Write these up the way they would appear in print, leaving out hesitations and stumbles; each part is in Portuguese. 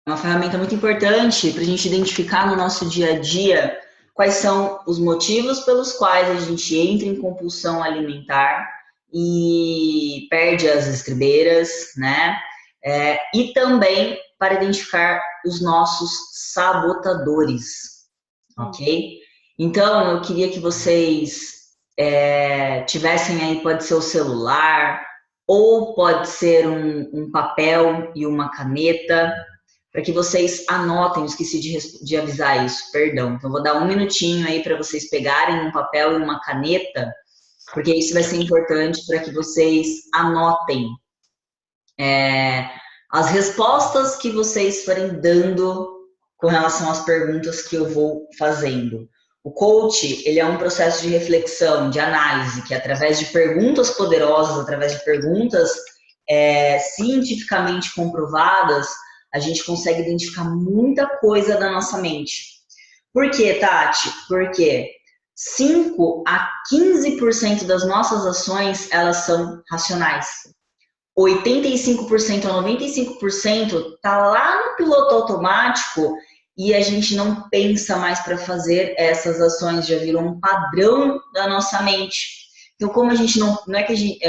É uma ferramenta muito importante para a gente identificar no nosso dia a dia quais são os motivos pelos quais a gente entra em compulsão alimentar e perde as estribeiras, né? E também para identificar os nossos sabotadores, ok? Então, eu queria que vocês tivessem aí, pode ser o celular, ou pode ser um papel e uma caneta, para que vocês anotem, eu esqueci de avisar isso, perdão. Então, vou dar um minutinho aí para vocês pegarem um papel e uma caneta, porque isso vai ser importante para que vocês anotem as respostas que vocês forem dando com relação às perguntas que eu vou fazendo. O coach, ele é um processo de reflexão, de análise, que através de perguntas poderosas, através de perguntas cientificamente comprovadas, a gente consegue identificar muita coisa da nossa mente. Por quê, Tati? Porque 5 a 15% das nossas ações, elas são racionais. 85% a 95% está lá no piloto automático e a gente não pensa mais para fazer essas ações, já virou um padrão da nossa mente. Então, como a gente não é que a gente,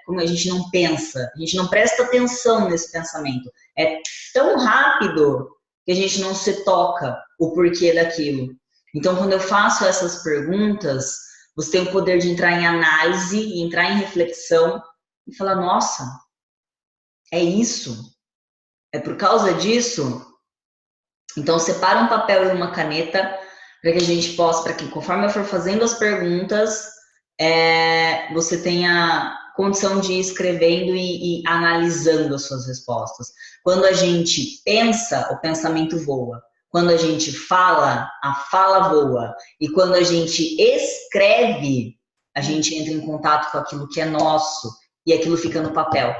como a gente não pensa, a gente não presta atenção nesse pensamento. É tão rápido que a gente não se toca o porquê daquilo. Então, quando eu faço essas perguntas, você tem o poder de entrar em análise, entrar em reflexão e falar, nossa, é isso? É por causa disso? Então, separa um papel e uma caneta para que a gente possa, para que conforme eu for fazendo as perguntas, você tenha condição de ir escrevendo e analisando as suas respostas. Quando a gente pensa, o pensamento voa. Quando a gente fala, a fala voa. E quando a gente escreve, a gente entra em contato com aquilo que é nosso e aquilo fica no papel.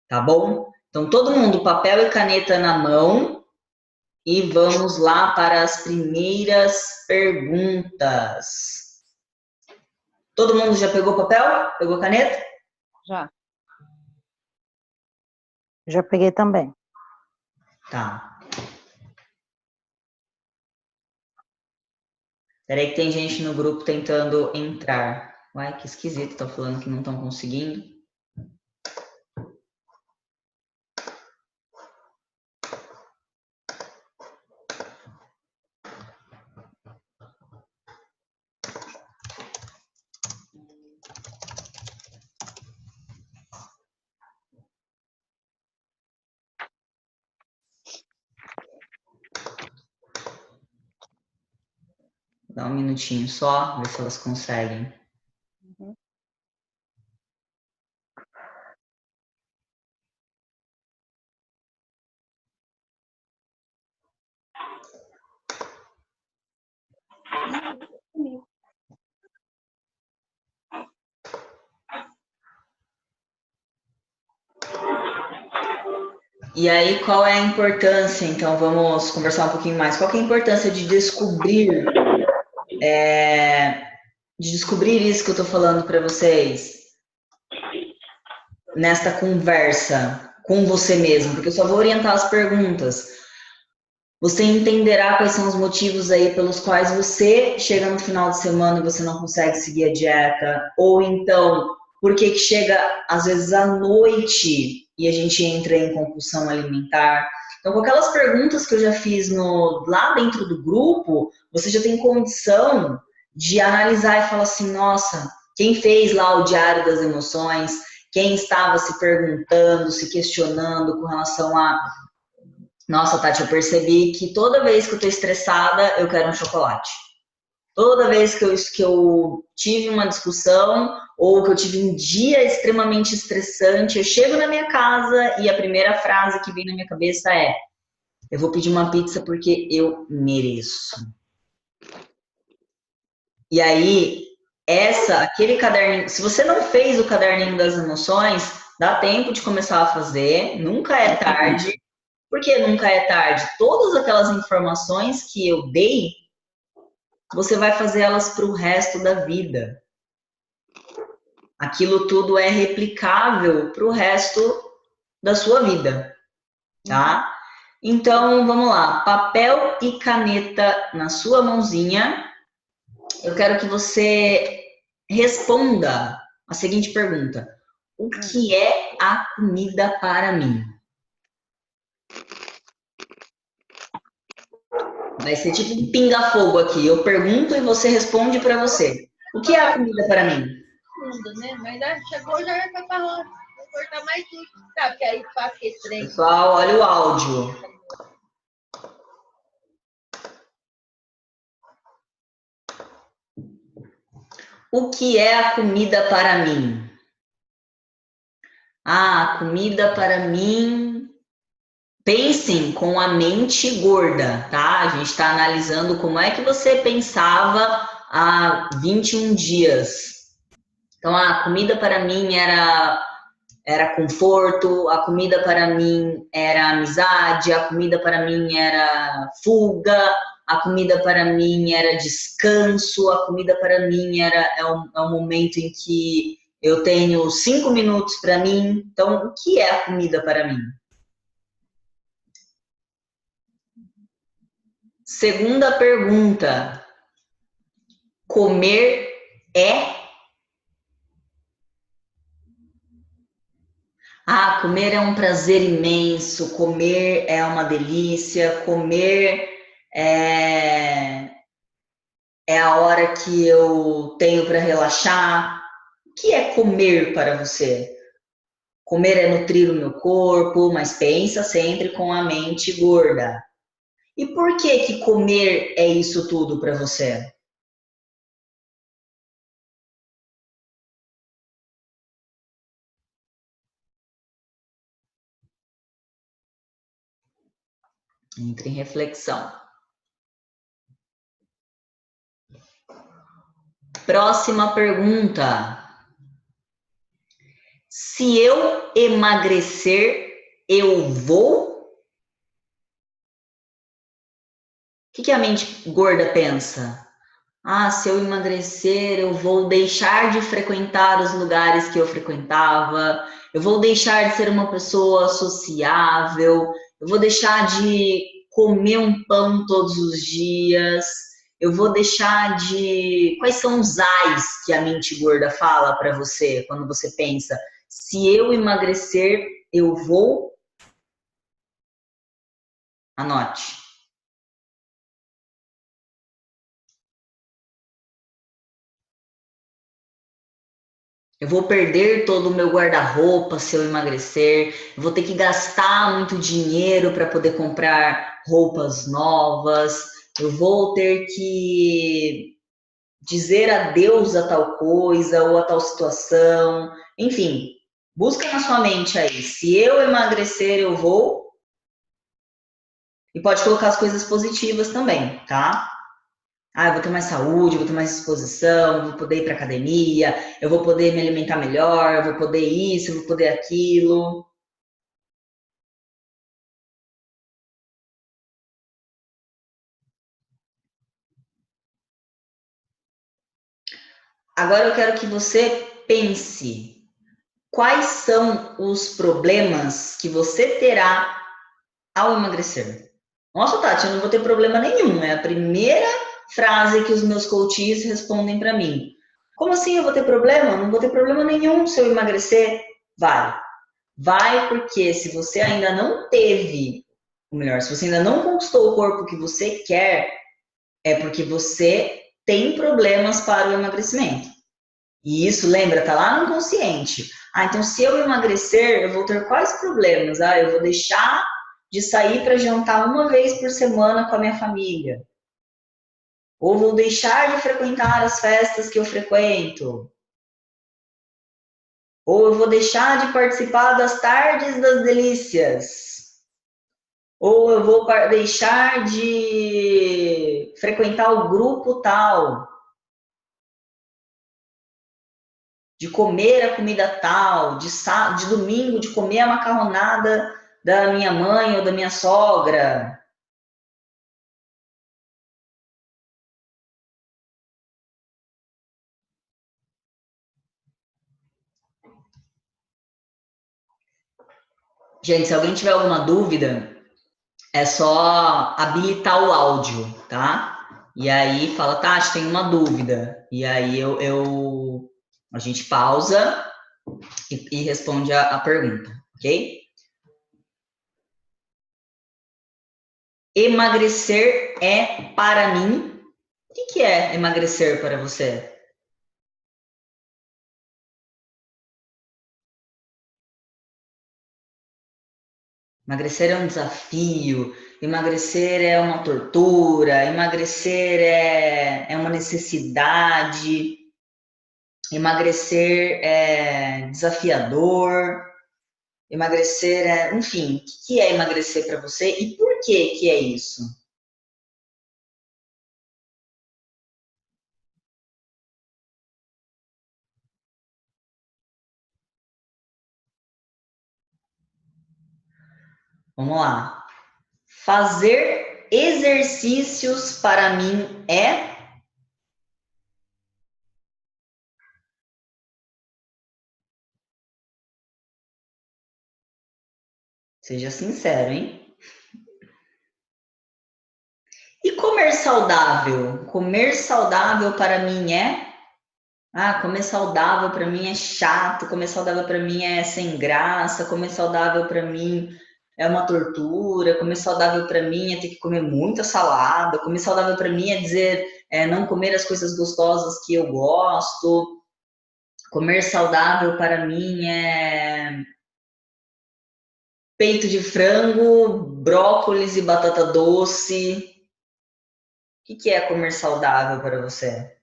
Tá bom? Então, todo mundo, papel e caneta na mão e vamos lá para as primeiras perguntas. Todo mundo já pegou papel? Pegou caneta? Já. Já peguei também. Tá. Peraí que tem gente no grupo tentando entrar. Uai, que esquisito, estão falando que não estão conseguindo. Dá um minutinho só, ver se elas conseguem. Uhum. E aí, qual é a importância? Então, vamos conversar um pouquinho mais. Qual é a importância de descobrir isso que eu estou falando para vocês nesta conversa com você mesmo? Porque eu só vou orientar as perguntas. Você entenderá quais são os motivos aí pelos quais você chega no final de semana e você não consegue seguir a dieta, ou então, por que chega às vezes à noite e a gente entra em compulsão alimentar. Então, com aquelas perguntas que eu já fiz lá dentro do grupo, você já tem condição de analisar e falar assim, nossa, quem fez lá o diário das emoções, quem estava se perguntando, se questionando com relação a nossa, Tati, eu percebi que toda vez que eu tô estressada, eu quero um chocolate. Toda vez que eu tive uma discussão ou que eu tive um dia extremamente estressante, eu chego na minha casa e a primeira frase que vem na minha cabeça é: eu vou pedir uma pizza porque eu mereço. E aí, aquele caderninho, se você não fez o caderninho das emoções, dá tempo de começar a fazer, nunca é tarde. Porque nunca é tarde. Todas aquelas informações que eu dei, você vai fazer elas para o resto da vida. Aquilo tudo é replicável para o resto da sua vida, tá? Então, vamos lá. Papel e caneta na sua mãozinha. Eu quero que você responda a seguinte pergunta: o que é a comida para mim? Vai ser tipo um pinga-fogo aqui. Eu pergunto e você responde para você. O que é a comida para mim? Né? Mas já chegou, já vai pra lá. Vou cortar mais tudo. Tá, porque aí faz esse trem. Pessoal, olha o áudio. O que é a comida para mim? Ah, comida para mim. Pensem com a mente gorda, tá? A gente está analisando como é que você pensava há 21 dias. Então, a comida para mim era conforto, a comida para mim era amizade, a comida para mim era fuga, a comida para mim era descanso, a comida para mim é um momento em que eu tenho 5 minutos para mim. Então, o que é a comida para mim? Segunda pergunta. Comer é? Ah, comer é um prazer imenso, comer é uma delícia, comer é, é a hora que eu tenho para relaxar. O que é comer para você? Comer é nutrir o meu corpo, mas pensa sempre com a mente gorda. E por que que comer é isso tudo para você? Entre em reflexão. Próxima pergunta. Se eu emagrecer, eu vou? O que a mente gorda pensa? Ah, se eu emagrecer, eu vou deixar de frequentar os lugares que eu frequentava, eu vou deixar de ser uma pessoa sociável, eu vou deixar de comer um pão todos os dias, eu vou deixar de. Quais são os ais que a mente gorda fala para você quando você pensa? Se eu emagrecer, eu vou? Anote. Eu vou perder todo o meu guarda-roupa se eu emagrecer. Eu vou ter que gastar muito dinheiro para poder comprar roupas novas. Eu vou ter que dizer adeus a tal coisa ou a tal situação. Enfim, busca na sua mente aí. Se eu emagrecer, eu vou. E pode colocar as coisas positivas também, tá? Ah, eu vou ter mais saúde, eu vou ter mais disposição, eu vou poder ir para academia, eu vou poder me alimentar melhor, eu vou poder isso, eu vou poder aquilo. Agora eu quero que você pense quais são os problemas que você terá ao emagrecer. Nossa, Tati, eu não vou ter problema nenhum. É a primeira frase que os meus coaches respondem para mim. Como assim eu vou ter problema? Não vou ter problema nenhum se eu emagrecer. Vai. Vai porque se você ainda não teve, ou melhor, se você ainda não conquistou o corpo que você quer, é porque você tem problemas para o emagrecimento. E isso, lembra, tá lá no inconsciente. Ah, então se eu emagrecer, eu vou ter quais problemas? Ah, eu vou deixar de sair para jantar uma vez por semana com a minha família. Ou vou deixar de frequentar as festas que eu frequento. Ou eu vou deixar de participar das tardes das delícias. Ou eu vou deixar de frequentar o grupo tal, de comer a comida tal, de domingo de comer a macarronada da minha mãe ou da minha sogra. Gente, se alguém tiver alguma dúvida, É só habilitar o áudio, tá? E aí fala, Tati, tem uma dúvida. E aí a gente pausa e responde a pergunta, ok? Emagrecer é para mim. O que é emagrecer para você? Emagrecer é um desafio, emagrecer é uma tortura, emagrecer é uma necessidade, emagrecer é desafiador, emagrecer é, enfim, o que é emagrecer para você e por que é isso? Vamos lá. Fazer exercícios para mim é. Seja sincero, hein? E comer saudável? Comer saudável para mim é. Ah, comer saudável para mim é chato, comer saudável para mim é sem graça, comer saudável para mim é uma tortura, comer saudável para mim é ter que comer muita salada, comer saudável para mim é dizer não comer as coisas gostosas que eu gosto, comer saudável para mim é peito de frango, brócolis e batata doce. O que é comer saudável para você?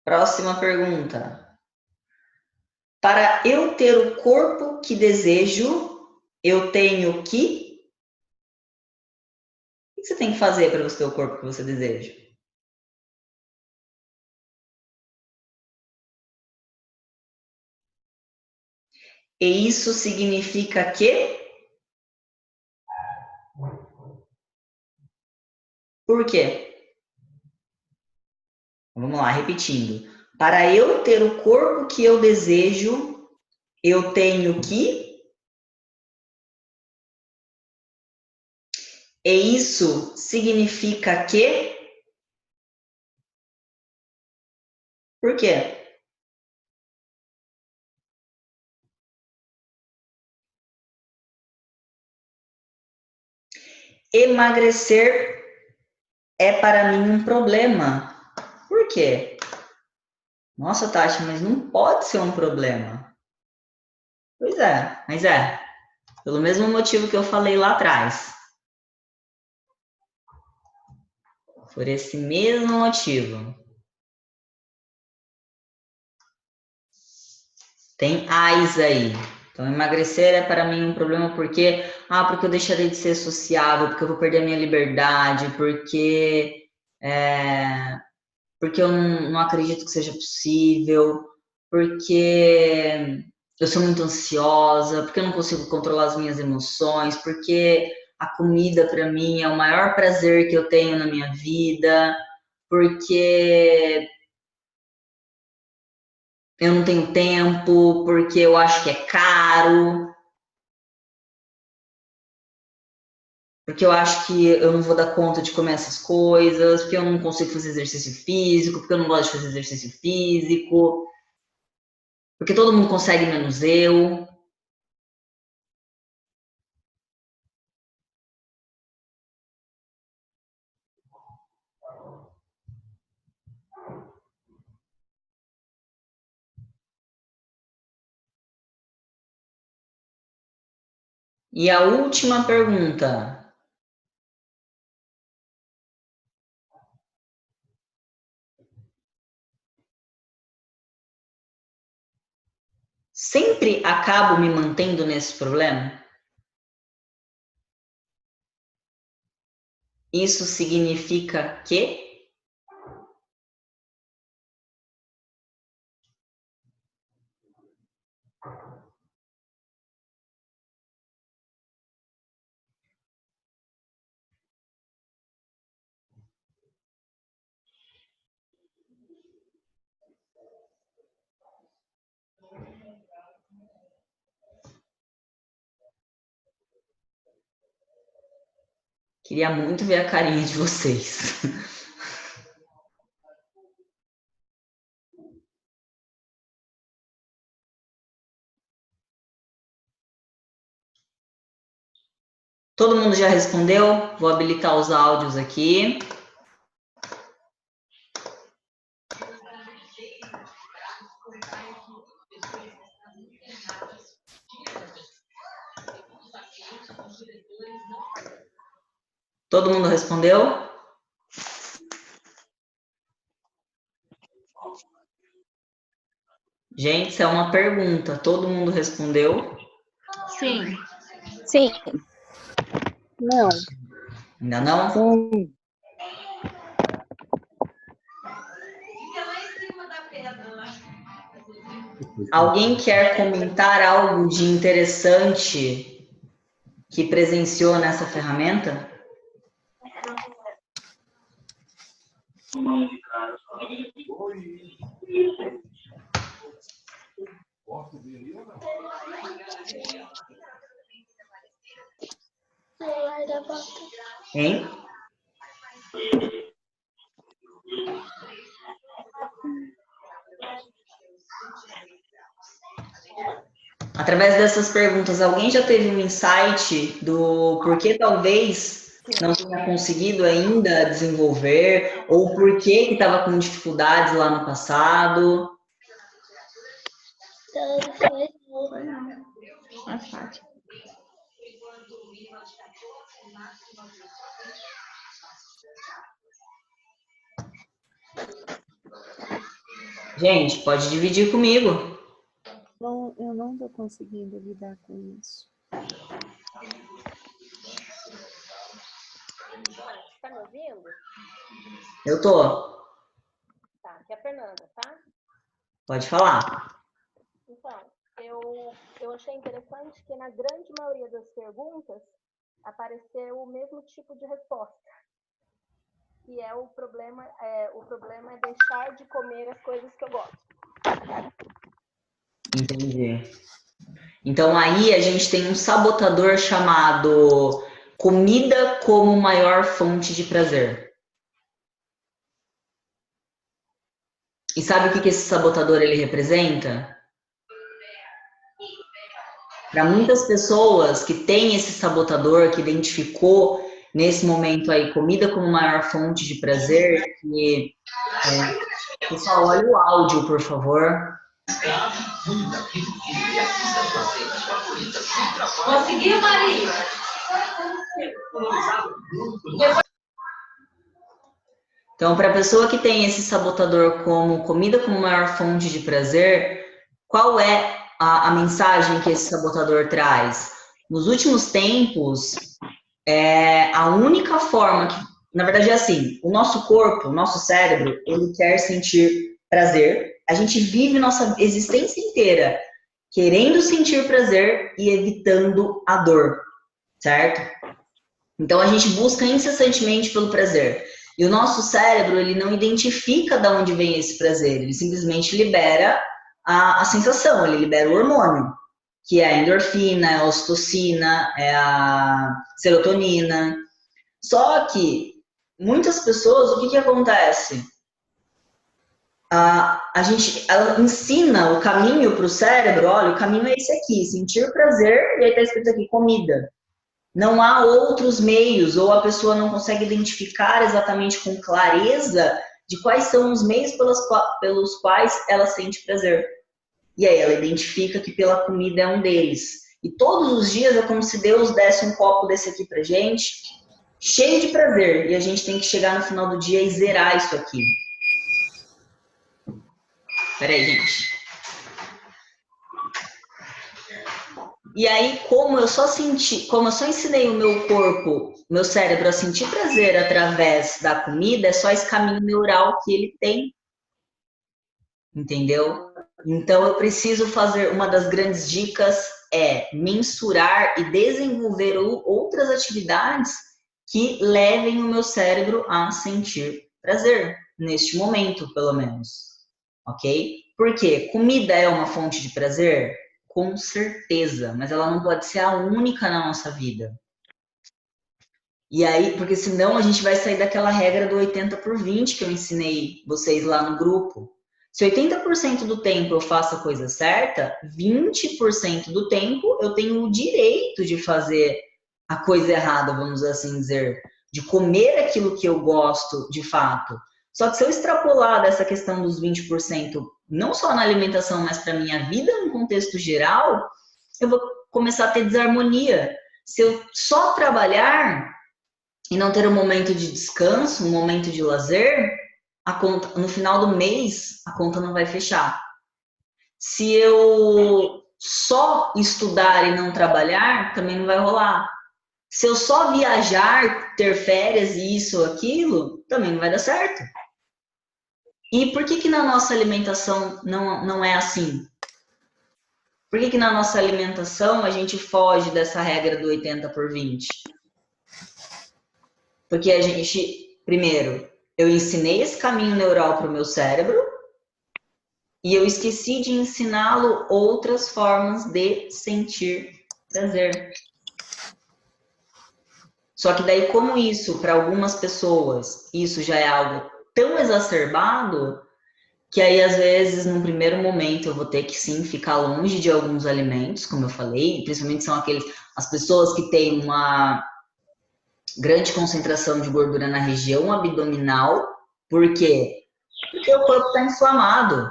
Próxima pergunta. Para eu ter o corpo que desejo, eu tenho que. O que você tem que fazer para você ter o corpo que você deseja? E isso significa que? Por quê? Vamos lá, repetindo. Para eu ter o corpo que eu desejo, eu tenho que. E isso significa que? Por quê? Emagrecer é para mim um problema. Por quê? Nossa, Tati, mas não pode ser um problema. Pois é, mas é. Pelo mesmo motivo que eu falei lá atrás. Por esse mesmo motivo. Tem AIS aí. Então, emagrecer é para mim um problema porque eu deixarei de ser sociável, porque eu vou perder a minha liberdade, é, porque eu não acredito que seja possível, porque eu sou muito ansiosa, porque eu não consigo controlar as minhas emoções, porque a comida para mim é o maior prazer que eu tenho na minha vida, porque eu não tenho tempo, porque eu acho que é caro, porque eu acho que eu não vou dar conta de comer essas coisas, porque eu não consigo fazer exercício físico, porque eu não gosto de fazer exercício físico, porque todo mundo consegue menos eu. E a última pergunta. Sempre acabo me mantendo nesse problema? Isso significa que? Queria muito ver a carinha de vocês. Todo mundo já respondeu? Vou habilitar os áudios aqui. Todo mundo respondeu? Gente, isso é uma pergunta. Todo mundo respondeu? Sim. Sim. Não. Ainda não? Sim. Alguém quer comentar algo de interessante que presenciou nessa ferramenta? Hein? Através dessas perguntas, alguém já teve um insight do porquê talvez não tenha conseguido ainda desenvolver, ou porquê que estava com dificuldades lá no passado? Gente, pode dividir comigo. Bom, eu não estou conseguindo lidar com isso. Tá me ouvindo? Eu tô. Tá, aqui é a Fernanda, tá? Pode falar. Então, eu achei interessante que na grande maioria das perguntas apareceu o mesmo tipo de resposta. Que é o problema é deixar de comer as coisas que eu gosto. Entendi. Então aí a gente tem um sabotador chamado comida como maior fonte de prazer. E sabe o que esse sabotador ele representa? Para muitas pessoas que têm esse sabotador, que identificou nesse momento aí comida como maior fonte de prazer, que pessoal, olha o áudio, por favor. Conseguiu, Maria? Então, para a pessoa que tem esse sabotador como comida como maior fonte de prazer, qual é a mensagem que esse sabotador traz? Nos últimos tempos, a única forma que, na verdade é assim, o nosso corpo, o nosso cérebro, ele quer sentir prazer. A gente vive nossa existência inteira querendo sentir prazer e evitando a dor, certo? Então a gente busca incessantemente pelo prazer. E o nosso cérebro, ele não identifica de onde vem esse prazer, ele simplesmente libera a sensação, ele libera o hormônio, que é a endorfina, é a ocitocina, é a serotonina. Só que muitas pessoas, o que acontece? Ela ensina o caminho para o cérebro, olha, o caminho é esse aqui, sentir prazer, e aí está escrito aqui, comida. Não há outros meios, ou a pessoa não consegue identificar exatamente com clareza de quais são os meios pelos quais ela sente prazer. E aí ela identifica que pela comida é um deles. E todos os dias é como se Deus desse um copo desse aqui pra gente, cheio de prazer. E a gente tem que chegar no final do dia e zerar isso aqui. Peraí, gente. E aí, como eu só ensinei o meu corpo, meu cérebro a sentir prazer através da comida, é só esse caminho neural que ele tem. Entendeu? Então eu preciso fazer, uma das grandes dicas é mensurar e desenvolver outras atividades que levem o meu cérebro a sentir prazer, neste momento, pelo menos. Ok? Por quê? Comida é uma fonte de prazer? Com certeza, mas ela não pode ser a única na nossa vida. E aí, porque senão a gente vai sair daquela regra do 80/20 que eu ensinei vocês lá no grupo. Se 80% do tempo eu faço a coisa certa, 20% do tempo eu tenho o direito de fazer a coisa errada, vamos assim dizer, de comer aquilo que eu gosto de fato. Só que se eu extrapolar dessa questão dos 20%, não só na alimentação, mas para minha vida no contexto geral, eu vou começar a ter desarmonia. Se eu só trabalhar e não ter um momento de descanso, um momento de lazer, a conta, no final do mês, a conta não vai fechar. Se eu só estudar e não trabalhar, também não vai rolar. Se eu só viajar, ter férias e isso ou aquilo, também não vai dar certo. E por que na nossa alimentação não é assim? Por que na nossa alimentação a gente foge dessa regra do 80/20? Porque a gente, primeiro, eu ensinei esse caminho neural para o meu cérebro e eu esqueci de ensiná-lo outras formas de sentir prazer. Só que daí, como isso, para algumas pessoas, isso já é algo tão exacerbado, que aí, às vezes, num primeiro momento, eu vou ter que, sim, ficar longe de alguns alimentos, como eu falei, principalmente são as pessoas que têm uma grande concentração de gordura na região abdominal. Por quê? Porque o corpo está inflamado.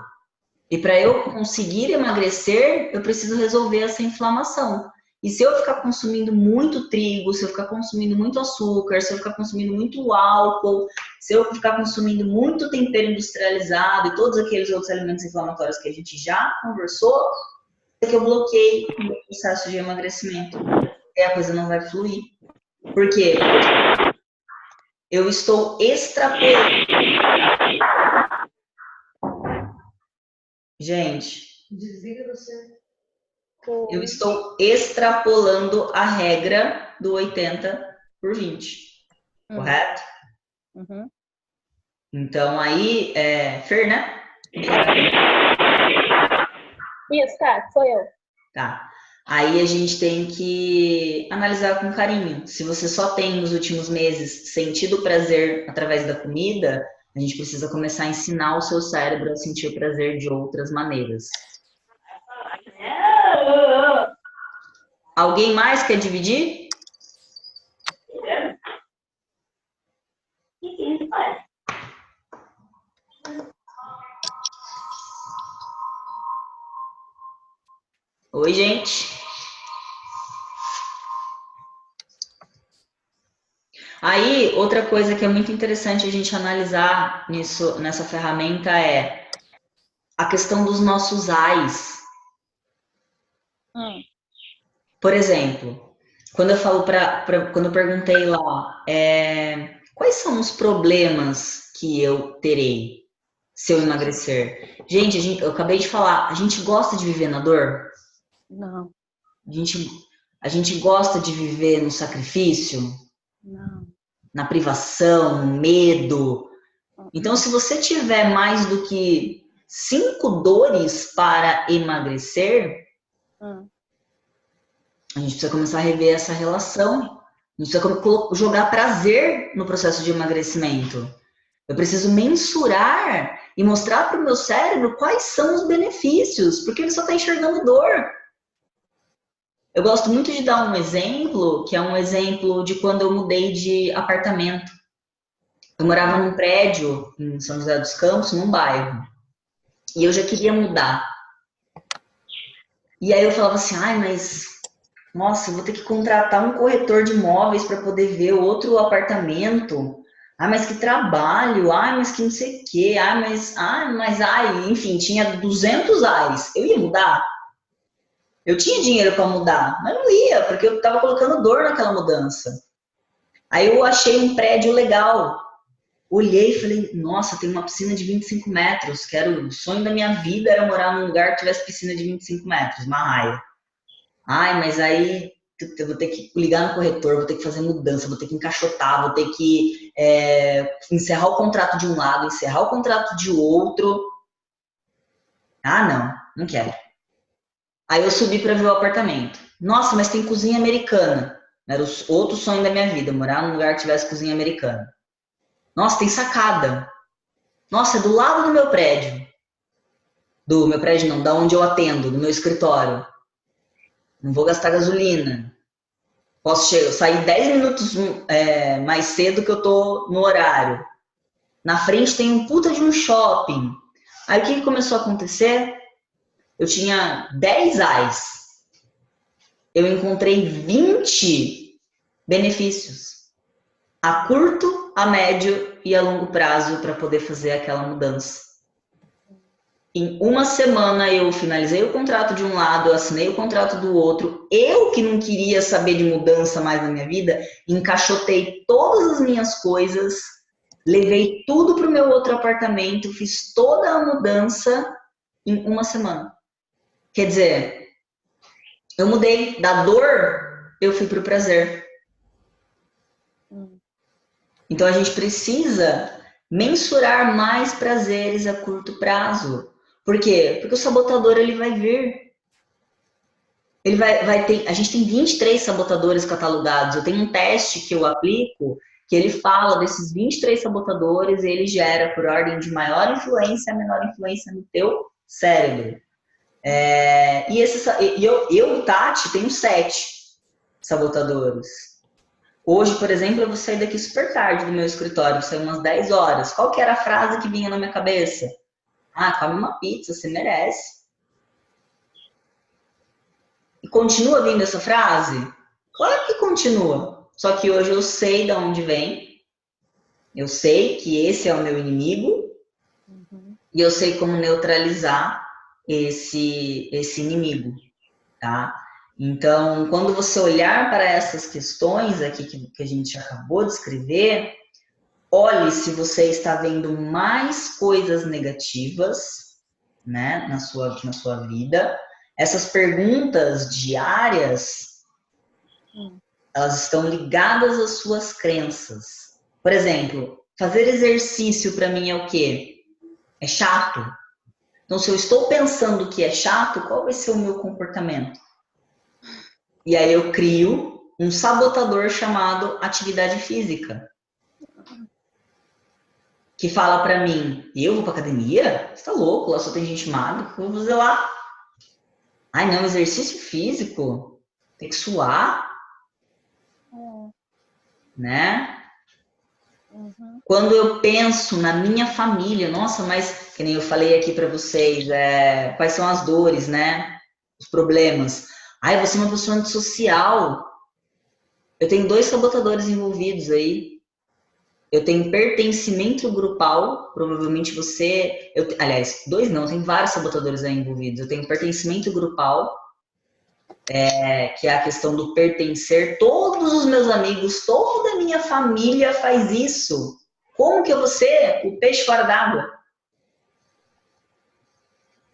E para eu conseguir emagrecer, eu preciso resolver essa inflamação. E se eu ficar consumindo muito trigo, se eu ficar consumindo muito açúcar, se eu ficar consumindo muito álcool, se eu ficar consumindo muito tempero industrializado e todos aqueles outros alimentos inflamatórios que a gente já conversou, é que eu bloqueei o meu processo de emagrecimento. E a coisa não vai fluir. Por quê? Eu estou extrapolando. Gente, Desliga você. eu estou extrapolando a regra do 80/20. Correto? Uhum. Então aí, Fer, né? Isso, tá, sou eu. Tá. Aí a gente tem que analisar com carinho. Se você só tem nos últimos meses sentido prazer através da comida, a gente precisa começar a ensinar o seu cérebro a sentir prazer de outras maneiras. Alguém mais quer dividir? Oi, gente. Aí, outra coisa que é muito interessante a gente analisar nessa ferramenta é a questão dos nossos ais. Por exemplo, quando eu falo quando eu perguntei lá, quais são os problemas que eu terei se eu emagrecer? Gente, eu acabei de falar, a gente gosta de viver na dor? Não, A gente gosta de viver no sacrifício? não. Na privação, no medo. Então, se você tiver mais do que 5 dores para emagrecer, a gente precisa começar a rever essa relação. A gente precisa jogar prazer no processo de emagrecimento. Eu preciso mensurar e mostrar para o meu cérebro quais são os benefícios, porque ele só está enxergando dor. Eu gosto muito de dar um exemplo, que é um exemplo de quando eu mudei de apartamento. Eu morava num prédio em São José dos Campos, num bairro. E eu já queria mudar. E aí eu falava assim, mas nossa, eu vou ter que contratar um corretor de imóveis para poder ver outro apartamento. Mas que trabalho, mas que não sei o quê, enfim, tinha 200 ares. Eu ia mudar? Eu tinha dinheiro para mudar, mas não ia, porque eu estava colocando dor naquela mudança. Aí eu achei um prédio legal. Olhei e falei, nossa, tem uma piscina de 25 metros. O sonho da minha vida era morar num lugar que tivesse piscina de 25 metros, uma raia. Mas aí eu vou ter que ligar no corretor, vou ter que fazer mudança, vou ter que encaixotar, vou ter que encerrar o contrato de um lado, encerrar o contrato de outro. Não quero. Aí eu subi para ver o apartamento. Nossa, mas tem cozinha americana. Era o outro sonho da minha vida, morar num lugar que tivesse cozinha americana. Nossa, tem sacada. Nossa, é do lado do meu prédio. Do meu prédio não, da onde eu atendo, do meu escritório. Não vou gastar gasolina. Posso sair 10 minutos mais cedo que eu tô no horário. Na frente tem um puta de um shopping. Aí o que começou a acontecer? Eu tinha 10 AIS. Eu encontrei 20 benefícios. A curto, a médio e a longo prazo para poder fazer aquela mudança. Em uma semana eu finalizei o contrato de um lado, eu assinei o contrato do outro. Eu que não queria saber de mudança mais na minha vida, encaixotei todas as minhas coisas, levei tudo para o meu outro apartamento, fiz toda a mudança em uma semana. Quer dizer, eu mudei da dor, eu fui para o prazer. Então a gente precisa mensurar mais prazeres a curto prazo. Por quê? Porque o sabotador ele vai vir. Ele vai ter. A gente tem 23 sabotadores catalogados. Eu tenho um teste que eu aplico que ele fala desses 23 sabotadores e ele gera por ordem de maior influência a menor influência no teu cérebro. Eu, Tati, tenho 7 sabotadores. Hoje, por exemplo, eu vou sair daqui super tarde do meu escritório, vou sair umas 10 horas. Qual que era a frase que vinha na minha cabeça? Ah, come uma pizza, você merece. E continua vindo essa frase? Claro que continua. Só que hoje eu sei de onde vem. Eu sei que esse é o meu inimigo. E eu sei como neutralizar esse inimigo, tá? Então, quando você olhar para essas questões aqui que a gente acabou de escrever, olhe se você está vendo mais coisas negativas, né, na sua vida. Essas perguntas diárias, elas estão ligadas às suas crenças. Por exemplo, fazer exercício para mim é o quê? É chato. Então, se eu estou pensando que é chato, qual vai ser o meu comportamento? E aí eu crio um sabotador chamado atividade física. Que fala pra mim, eu vou pra academia? Você tá louco, lá só tem gente magra, eu vou fazer lá. Ai não, exercício físico? Tem que suar? Né? Quando eu penso na minha família, nossa, mas que nem eu falei aqui pra vocês, quais são as dores, né? Os problemas. Ai, você é uma pessoa antissocial. Eu tenho 2 sabotadores envolvidos aí. Eu tenho pertencimento grupal, provavelmente você... aliás, 2 não, tem vários sabotadores aí envolvidos. Eu tenho pertencimento grupal, que é a questão do pertencer. Todos os meus amigos, toda a minha família faz isso. Como que eu vou ser o peixe fora d'água?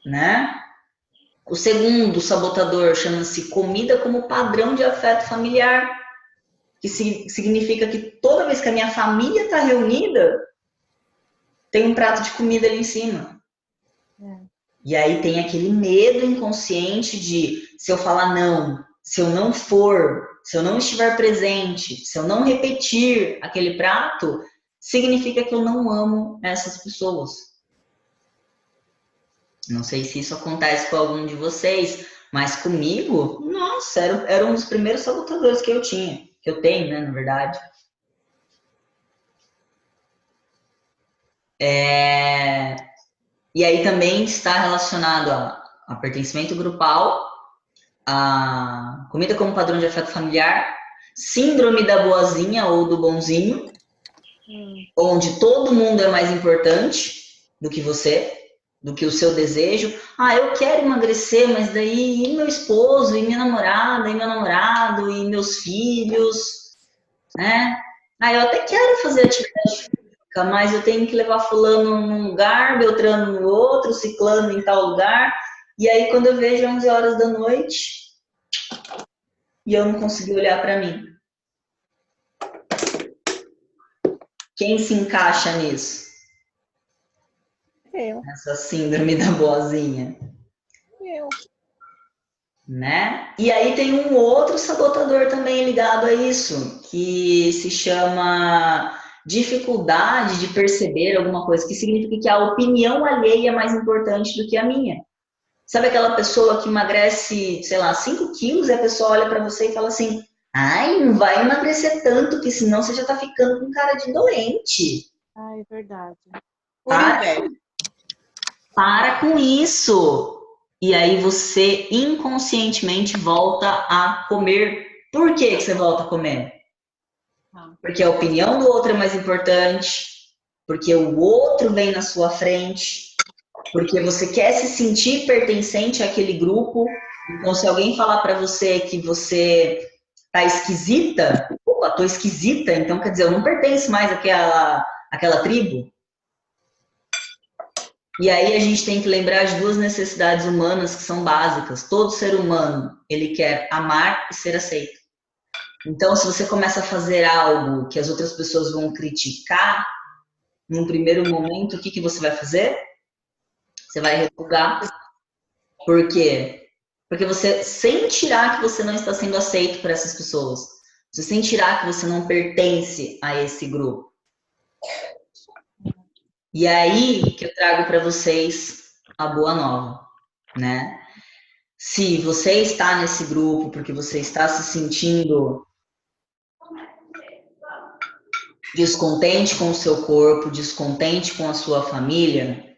Né? O segundo sabotador chama-se comida como padrão de afeto familiar. Que significa que toda vez que a minha família está reunida, tem um prato de comida ali em cima. E aí tem aquele medo inconsciente de, se eu falar não, se eu não for, se eu não estiver presente, se eu não repetir aquele prato, significa que eu não amo essas pessoas. Não sei se isso acontece com algum de vocês, mas comigo, nossa, era um dos primeiros sabotadores que eu tinha. Que eu tenho, né, na verdade. E aí também está relacionado a pertencimento grupal, a comida como padrão de afeto familiar, síndrome da boazinha ou do bonzinho, onde todo mundo é mais importante do que você, do que o seu desejo. Ah, eu quero emagrecer, mas daí e meu esposo, e minha namorada, e meu namorado, e meus filhos, né? Ah, eu até quero fazer atividade física, mas eu tenho que levar fulano num lugar, Beltrano no outro, ciclano em tal lugar. E aí, quando eu vejo 11 horas da noite, e eu não consegui olhar para mim. Quem se encaixa nisso? Eu. Essa síndrome da boazinha. Eu. né? E aí tem um outro sabotador também ligado a isso, que se chama dificuldade de perceber alguma coisa, que significa que a opinião alheia é mais importante do que a minha. Sabe aquela pessoa que emagrece, sei lá, 5 quilos e a pessoa olha pra você e fala assim, ai, não vai emagrecer tanto, que senão você já tá ficando com cara de doente. Ah, é verdade. Por inveja. Para com isso! E aí você inconscientemente volta a comer. Por que você volta a comer? Porque a opinião do outro é mais importante, porque o outro vem na sua frente, porque você quer se sentir pertencente àquele grupo. Então, se alguém falar para você que você tá esquisita, opa, tô esquisita, então quer dizer, eu não pertenço mais àquela tribo. E aí a gente tem que lembrar de duas necessidades humanas que são básicas. Todo ser humano, ele quer amar e ser aceito. Então, se você começa a fazer algo que as outras pessoas vão criticar, num primeiro momento, o que você vai fazer? Você vai refugar. Por quê? Porque você sentirá que você não está sendo aceito por essas pessoas. Você sentirá que você não pertence a esse grupo. E aí que eu trago para vocês a boa nova, né? Se você está nesse grupo porque você está se sentindo descontente com o seu corpo, descontente com a sua família,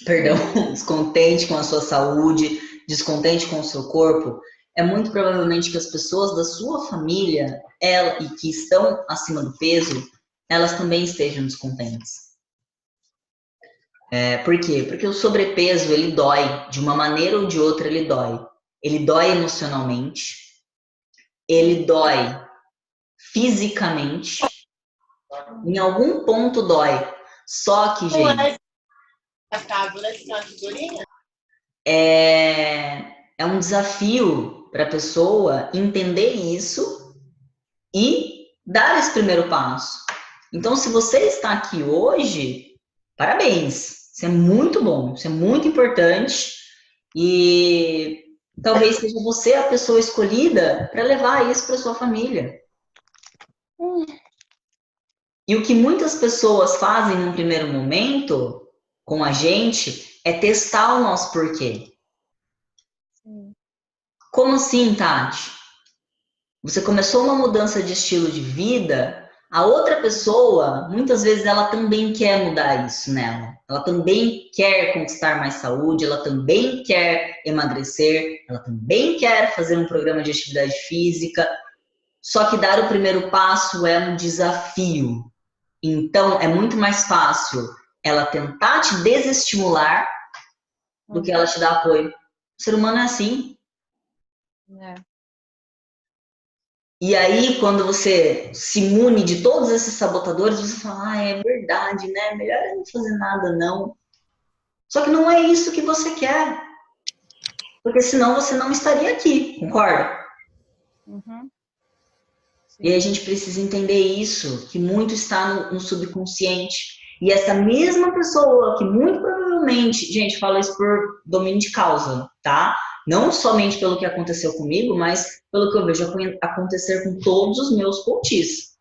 perdão, descontente com a sua saúde, descontente com o seu corpo, é muito provavelmente que as pessoas da sua família, e que estão acima do peso, elas também estejam descontentes. Por quê? Porque o sobrepeso, ele dói, de uma maneira ou de outra ele dói. Ele dói emocionalmente, ele dói fisicamente, em algum ponto dói. Só que, gente, é um desafio para a pessoa entender isso e dar esse primeiro passo. Então, se você está aqui hoje, parabéns! Isso é muito bom, isso é muito importante e talvez seja você a pessoa escolhida para levar isso para sua família. E o que muitas pessoas fazem num primeiro momento com a gente é testar o nosso porquê. Como assim, Tati? Você começou uma mudança de estilo de vida, a outra pessoa, muitas vezes, ela também quer mudar isso nela. Ela também quer conquistar mais saúde, ela também quer emagrecer, ela também quer fazer um programa de atividade física. Só que dar o primeiro passo é um desafio. Então, é muito mais fácil ela tentar te desestimular do que ela te dar apoio. O ser humano é assim. E aí, quando você se mune de todos esses sabotadores, você fala, é verdade, né? Melhor eu não fazer nada, não. Só que não é isso que você quer. Porque senão você não estaria aqui, concorda? E a gente precisa entender isso, que muito está no subconsciente. E essa mesma pessoa que muito provavelmente, gente, fala isso por domínio de causa, tá? Não somente pelo que aconteceu comigo, mas pelo que eu vejo acontecer com todos os meus coaches.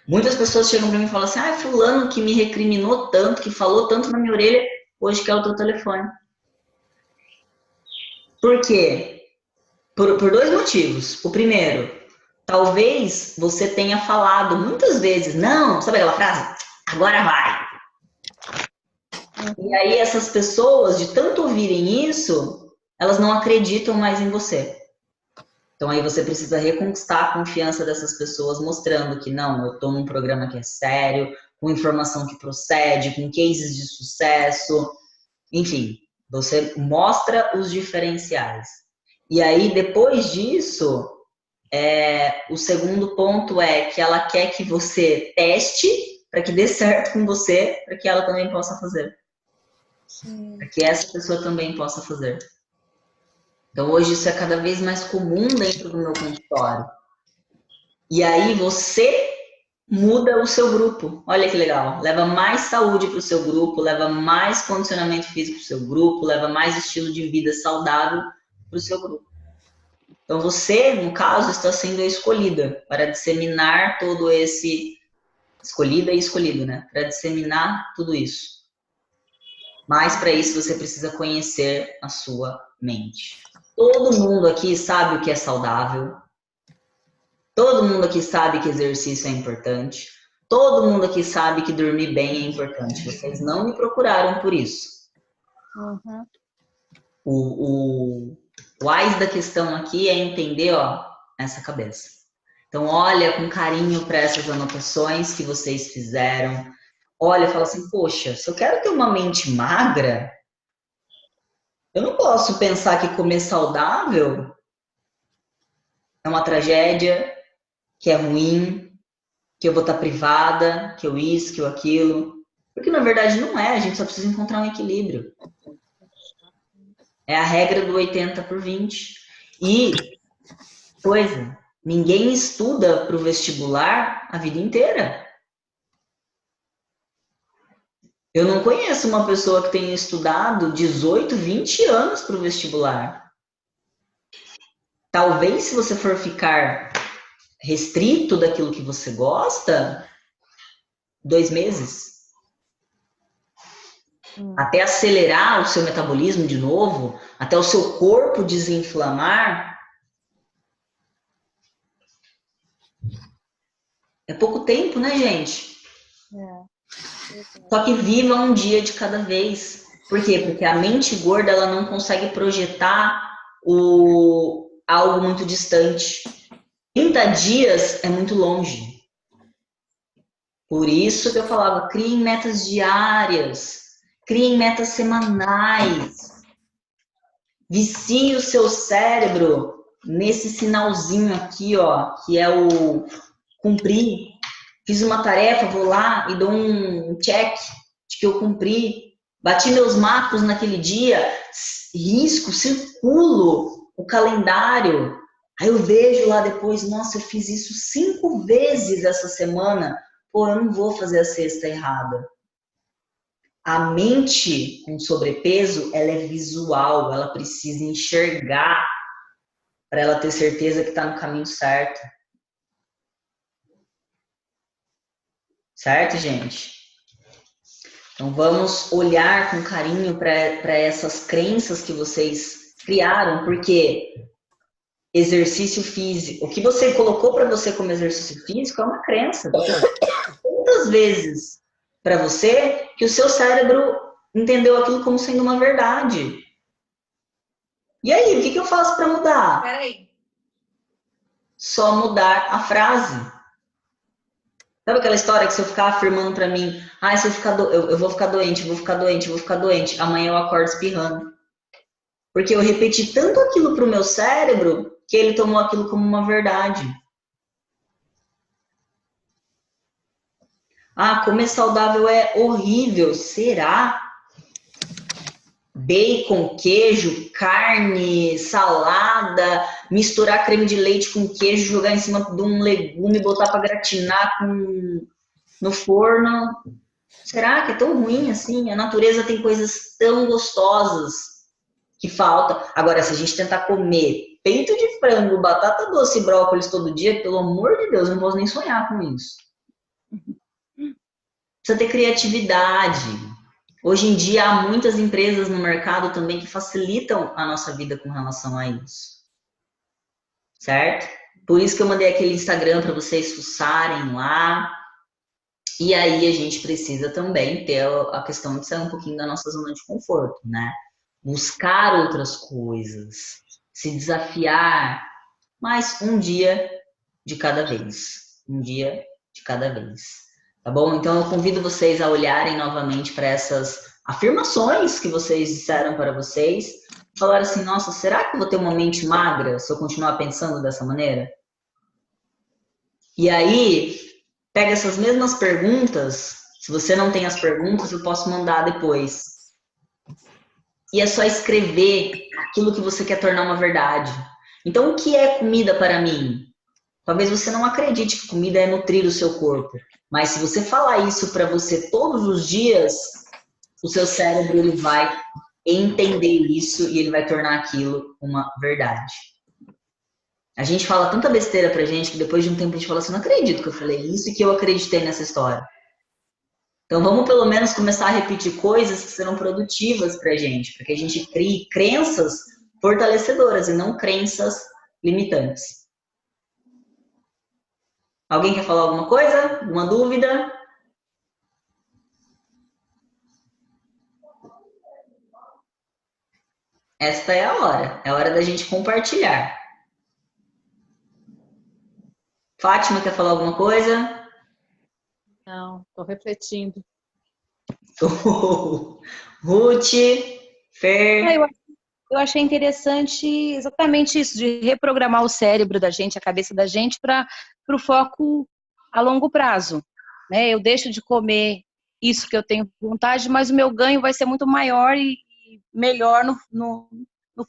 Muitas pessoas chegam pra mim e falam assim, fulano que me recriminou tanto, que falou tanto na minha orelha, hoje quer o teu telefone. Por quê? Por dois motivos. O primeiro, talvez você tenha falado muitas vezes, não, sabe aquela frase? Agora vai. E aí essas pessoas, de tanto ouvirem isso, elas não acreditam mais em você. Então aí você precisa reconquistar a confiança dessas pessoas, mostrando que não, eu estou num programa que é sério, com informação que procede, com cases de sucesso, enfim, você mostra os diferenciais. E aí depois disso, o segundo ponto é que ela quer que você teste para que dê certo com você, para que ela também possa fazer. Para que essa pessoa também possa fazer. Então, hoje isso é cada vez mais comum dentro do meu consultório. E aí você muda o seu grupo. Olha que legal. Leva mais saúde para o seu grupo, leva mais condicionamento físico para o seu grupo, leva mais estilo de vida saudável para o seu grupo. Então você, no caso, está sendo a escolhida para disseminar todo esse... Escolhida e escolhido, né? Para disseminar tudo isso. Mas para isso você precisa conhecer a sua mente. Todo mundo aqui sabe o que é saudável. Todo mundo aqui sabe que exercício é importante. Todo mundo aqui sabe que dormir bem é importante. Vocês não me procuraram por isso. Uhum. O wise da questão aqui é entender, ó, essa cabeça. Então, olha com carinho para essas anotações que vocês fizeram. Olha e fala assim, poxa, se eu quero ter uma mente magra, eu não posso pensar que comer saudável é uma tragédia, que é ruim, que eu vou estar privada, que eu isso, que eu aquilo. Porque, na verdade, não é. A gente só precisa encontrar um equilíbrio. É a regra do 80/20. E, coisa, ninguém estuda para o vestibular a vida inteira. Eu não conheço uma pessoa que tenha estudado 18, 20 anos para o vestibular. Talvez, se você for ficar restrito daquilo que você gosta, 2 meses. Até acelerar o seu metabolismo de novo, até o seu corpo desinflamar. É pouco tempo, né, gente? Só que viva um dia de cada vez. Por quê? Porque a mente gorda, ela não consegue projetar algo muito distante. 30 dias é muito longe. Por isso que eu falava, criem metas diárias, criem metas semanais. Vicie o seu cérebro nesse sinalzinho aqui, ó, que é o cumprir. Fiz uma tarefa, vou lá e dou um check de que eu cumpri. Bati meus marcos naquele dia, risco, circulo o calendário. Aí eu vejo lá depois, nossa, eu fiz isso 5 vezes essa semana. Pô, eu não vou fazer a sexta errada. A mente com sobrepeso, ela é visual, ela precisa enxergar para ela ter certeza que está no caminho certo. Certo, gente? Então vamos olhar com carinho para essas crenças que vocês criaram, porque exercício físico, o que você colocou para você como exercício físico é uma crença. Quantas vezes para você que o seu cérebro entendeu aquilo como sendo uma verdade? E aí, o que eu faço para mudar? Peraí. Só mudar a frase. Sabe aquela história que se eu ficar afirmando para mim, se eu vou ficar doente, vou ficar doente, vou ficar doente, amanhã eu acordo espirrando. Porque eu repeti tanto aquilo pro meu cérebro que ele tomou aquilo como uma verdade. Comer saudável é horrível. Será? Bacon, queijo, carne, salada, misturar creme de leite com queijo, jogar em cima de um legume, botar para gratinar no forno. Será que é tão ruim assim? A natureza tem coisas tão gostosas que falta. Agora, se a gente tentar comer peito de frango, batata doce e brócolis todo dia, pelo amor de Deus, eu não posso nem sonhar com isso. Precisa ter criatividade. Hoje em dia, há muitas empresas no mercado também que facilitam a nossa vida com relação a isso. Certo? Por isso que eu mandei aquele Instagram para vocês fuçarem lá. E aí a gente precisa também ter a questão de sair um pouquinho da nossa zona de conforto, né? Buscar outras coisas, se desafiar, mas um dia de cada vez. Um dia de cada vez. Tá bom? Então eu convido vocês a olharem novamente para essas afirmações que vocês disseram para vocês. Falar assim, nossa, será que eu vou ter uma mente magra se eu continuar pensando dessa maneira? E aí, pega essas mesmas perguntas. Se você não tem as perguntas, eu posso mandar depois. E é só escrever aquilo que você quer tornar uma verdade. Então, o que é comida para mim? Talvez você não acredite que comida é nutrir o seu corpo. Mas se você falar isso para você todos os dias, o seu cérebro ele vai entender isso e ele vai tornar aquilo uma verdade. A gente fala tanta besteira pra gente que depois de um tempo a gente fala assim, não acredito que eu falei isso e que eu acreditei nessa história. Então vamos pelo menos começar a repetir coisas que serão produtivas pra gente, para que a gente crie crenças fortalecedoras e não crenças limitantes. Alguém quer falar alguma coisa? Alguma dúvida? Esta é a hora da gente compartilhar. Fátima, quer falar alguma coisa? Não, estou refletindo. Ruth, Fer... Eu achei interessante exatamente isso, de reprogramar o cérebro da gente, a cabeça da gente, para o foco a longo prazo. Né? Eu deixo de comer isso que eu tenho vontade, mas o meu ganho vai ser muito maior e melhor no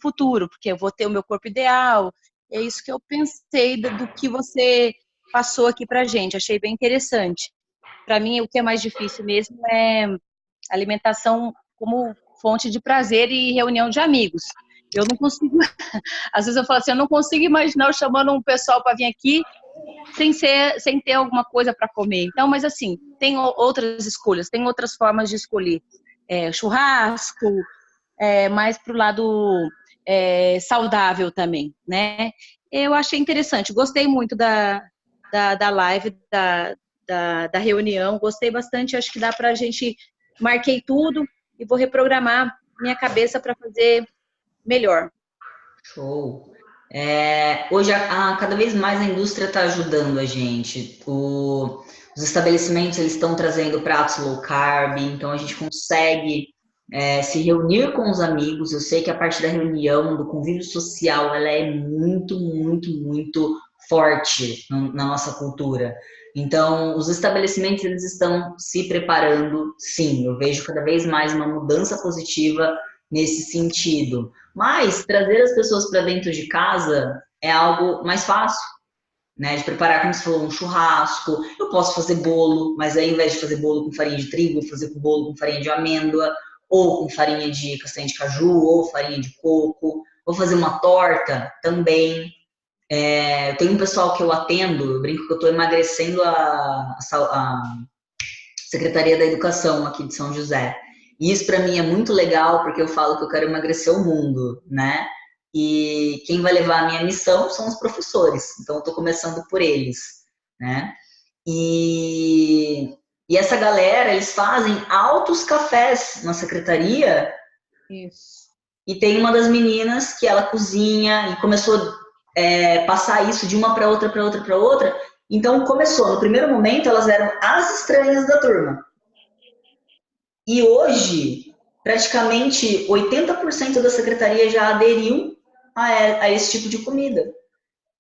futuro, porque eu vou ter o meu corpo ideal. É isso que eu pensei do que você passou aqui para a gente. Achei bem interessante. Para mim, o que é mais difícil mesmo é alimentação como fonte de prazer e reunião de amigos. Eu não consigo, às vezes eu falo assim, eu não consigo imaginar eu chamando um pessoal para vir aqui sem ter alguma coisa para comer. Então, mas assim, tem outras escolhas, tem outras formas de escolher. Churrasco, mais para o lado saudável também, né? Eu achei interessante, gostei muito da live, da reunião, gostei bastante, acho que dá para a gente, marquei tudo e vou reprogramar minha cabeça para fazer melhor. Show! Hoje, cada vez mais a indústria está ajudando a gente. Os estabelecimentos eles estão trazendo pratos low carb, então a gente consegue se reunir com os amigos. Eu sei que a parte da reunião, do convívio social, ela é muito, muito, muito forte na nossa cultura. Então, os estabelecimentos eles estão se preparando, sim. Eu vejo cada vez mais uma mudança positiva nesse sentido. Mas trazer as pessoas para dentro de casa é algo mais fácil, né? De preparar, como se for um churrasco. Eu posso fazer bolo, mas aí, ao invés de fazer bolo com farinha de trigo, eu vou fazer bolo com farinha de amêndoa, ou com farinha de castanha de caju, ou farinha de coco. Vou fazer uma torta também. Eu tenho um pessoal que eu atendo, eu brinco que eu estou emagrecendo a Secretaria da Educação aqui de São José. E isso para mim é muito legal, porque eu falo que eu quero emagrecer o mundo, né? E quem vai levar a minha missão são os professores. Então eu estou começando por eles, né? E essa galera, eles fazem altos cafés na secretaria. Isso. E tem uma das meninas que ela cozinha e começou a passar isso de uma para outra, para outra, para outra. Então começou, no primeiro momento elas eram as estranhas da turma. E hoje, praticamente 80% da secretaria já aderiu a esse tipo de comida.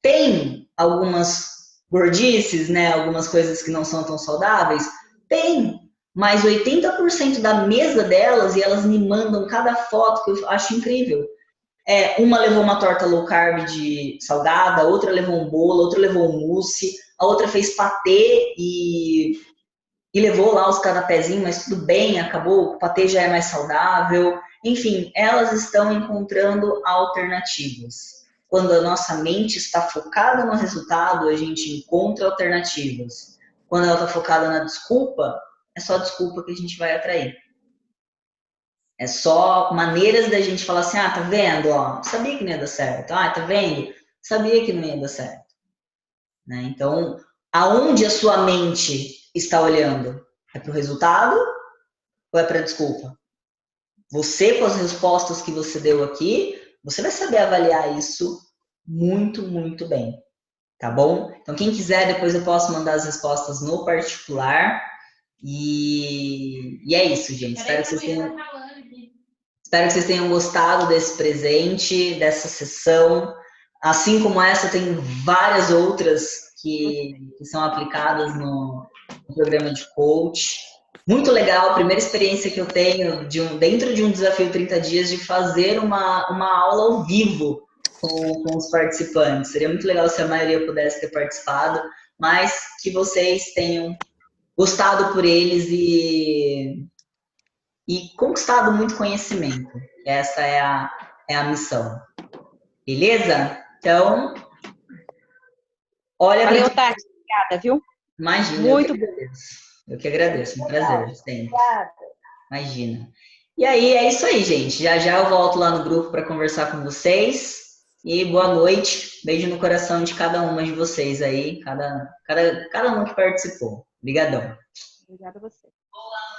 Tem algumas gordices, né, algumas coisas que não são tão saudáveis? Tem, mas 80% da mesa delas, e elas me mandam cada foto que eu acho incrível. Uma levou uma torta low carb de salgada, outra levou um bolo, outra levou um mousse, a outra fez patê e levou lá os canapézinhos, mas tudo bem, acabou, o patê já é mais saudável. Enfim, elas estão encontrando alternativas. Quando a nossa mente está focada no resultado, a gente encontra alternativas. Quando ela está focada na desculpa, é só desculpa que a gente vai atrair. É só maneiras da gente falar assim, tá vendo? Ó, sabia que não ia dar certo. Tá vendo? Sabia que não ia dar certo. Né? Então, aonde a sua mente está olhando? É para o resultado ou é para a desculpa? Você, com as respostas que você deu aqui, você vai saber avaliar isso muito, muito bem. Tá bom? Então, quem quiser, depois eu posso mandar as respostas no particular. E é isso, gente. Espero que vocês tenham gostado desse presente, dessa sessão. Assim como essa, tem várias outras que são aplicadas no programa de coach. Muito legal, primeira experiência que eu tenho dentro de um desafio 30 dias de fazer uma aula ao vivo com os participantes. Seria muito legal se a maioria pudesse ter participado, mas que vocês tenham gostado por eles e conquistado muito conhecimento. Essa é a missão. Beleza? Então, olha... Valeu, Tati. Obrigada, viu? Imagina, Muito bom. Eu que agradeço, um prazer, sempre. Imagina. E aí, é isso aí, gente. Já já eu volto lá no grupo para conversar com vocês. E boa noite. Beijo no coração de cada uma de vocês aí, cada um que participou. Obrigadão. Obrigada a você. Boa noite.